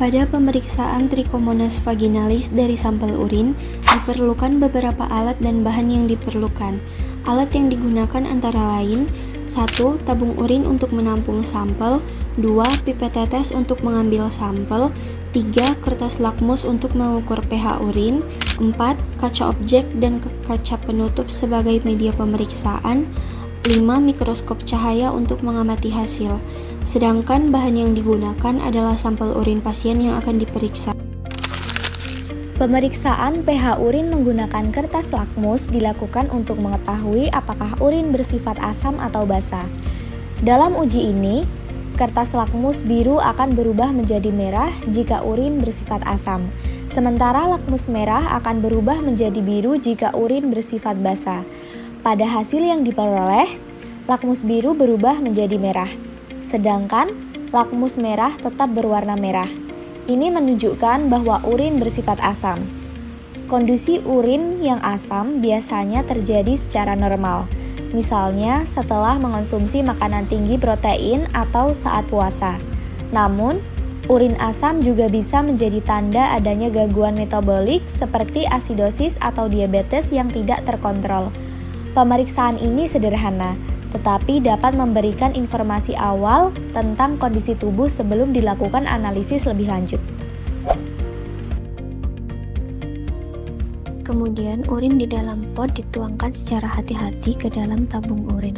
Pada pemeriksaan Trichomonas vaginalis dari sampel urin, diperlukan beberapa alat dan bahan yang diperlukan. Alat yang digunakan antara lain 1. Tabung urin untuk menampung sampel 2. Pipet tetes untuk mengambil sampel 3. Kertas lakmus untuk mengukur pH urin 4. Kaca objek dan kaca penutup sebagai media pemeriksaan 5. Mikroskop cahaya untuk mengamati hasil. Sedangkan bahan yang digunakan adalah sampel urin pasien yang akan diperiksa. Pemeriksaan pH urin menggunakan kertas lakmus dilakukan untuk mengetahui apakah urin bersifat asam atau basa. Dalam uji ini, kertas lakmus biru akan berubah menjadi merah jika urin bersifat asam, sementara lakmus merah akan berubah menjadi biru jika urin bersifat basa. Pada hasil yang diperoleh, lakmus biru berubah menjadi merah, sedangkan lakmus merah tetap berwarna merah. Ini menunjukkan bahwa urin bersifat asam. Kondisi urin yang asam biasanya terjadi secara normal, misalnya setelah mengonsumsi makanan tinggi protein atau saat puasa. Namun, urin asam juga bisa menjadi tanda adanya gangguan metabolik seperti asidosis atau diabetes yang tidak terkontrol. Pemeriksaan ini sederhana, tetapi dapat memberikan informasi awal tentang kondisi tubuh sebelum dilakukan analisis lebih lanjut. Kemudian, urin di dalam pot dituangkan secara hati-hati ke dalam tabung urin.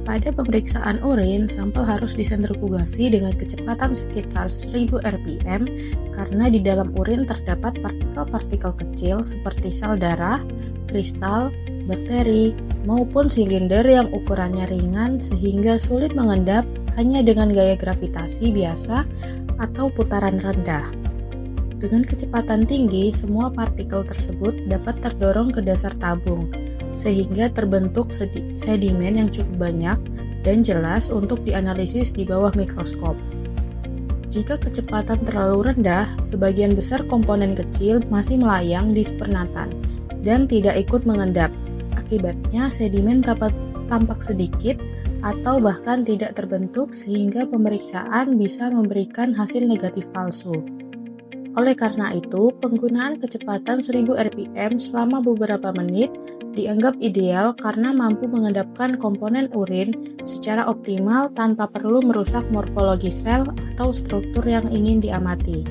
Pada pemeriksaan urin, sampel harus disentrifugasi dengan kecepatan sekitar 1000 rpm karena di dalam urin terdapat partikel-partikel kecil seperti sel darah, kristal, bakteri, maupun silinder yang ukurannya ringan sehingga sulit mengendap hanya dengan gaya gravitasi biasa atau putaran rendah. Dengan kecepatan tinggi, semua partikel tersebut dapat terdorong ke dasar tabung, sehingga terbentuk sedimen yang cukup banyak dan jelas untuk dianalisis di bawah mikroskop. Jika kecepatan terlalu rendah, sebagian besar komponen kecil masih melayang di supernatan dan tidak ikut mengendap. Akibatnya, sedimen dapat tampak sedikit atau bahkan tidak terbentuk sehingga pemeriksaan bisa memberikan hasil negatif palsu. Oleh karena itu, penggunaan kecepatan 1000 rpm selama beberapa menit dianggap ideal karena mampu mengendapkan komponen urin secara optimal tanpa perlu merusak morfologi sel atau struktur yang ingin diamati.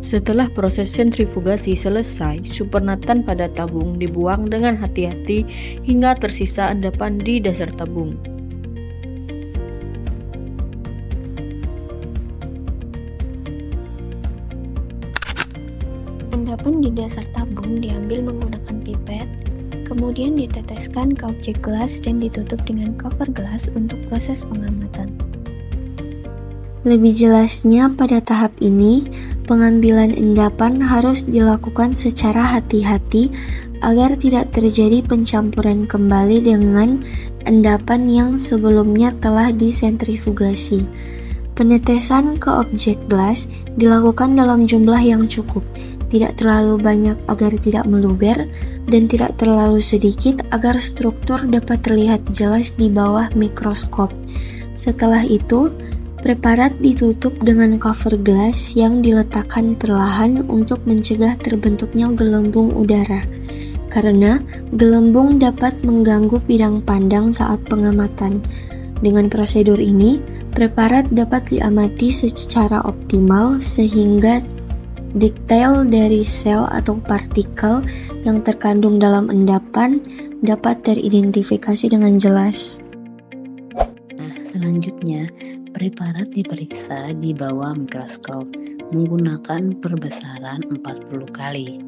Setelah proses sentrifugasi selesai, supernatan pada tabung dibuang dengan hati-hati hingga tersisa endapan di dasar tabung. Endapan di dasar tabung diambil menggunakan pipet, kemudian diteteskan ke objek gelas dan ditutup dengan cover gelas untuk proses pengamatan. Lebih jelasnya, pada tahap ini, pengambilan endapan harus dilakukan secara hati-hati agar tidak terjadi pencampuran kembali dengan endapan yang sebelumnya telah disentrifugasi. Penetesan ke objek gelas dilakukan dalam jumlah yang cukup, tidak terlalu banyak agar tidak meluber, dan tidak terlalu sedikit agar struktur dapat terlihat jelas di bawah mikroskop. Setelah itu, preparat ditutup dengan cover gelas yang diletakkan perlahan untuk mencegah terbentuknya gelembung udara, karena gelembung dapat mengganggu bidang pandang saat pengamatan. Dengan prosedur ini, preparat dapat diamati secara optimal sehingga detail dari sel atau partikel yang terkandung dalam endapan dapat teridentifikasi dengan jelas. Selanjutnya, preparat diperiksa di bawah mikroskop menggunakan perbesaran 40 kali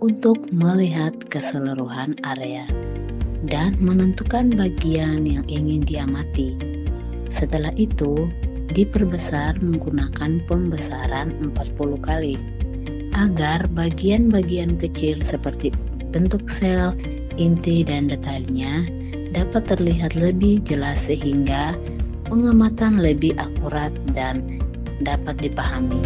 untuk melihat keseluruhan area dan menentukan bagian yang ingin diamati. Setelah itu, diperbesar menggunakan pembesaran 40 kali agar bagian-bagian kecil seperti bentuk sel, inti, dan detailnya dapat terlihat lebih jelas sehingga pengamatan lebih akurat dan dapat dipahami.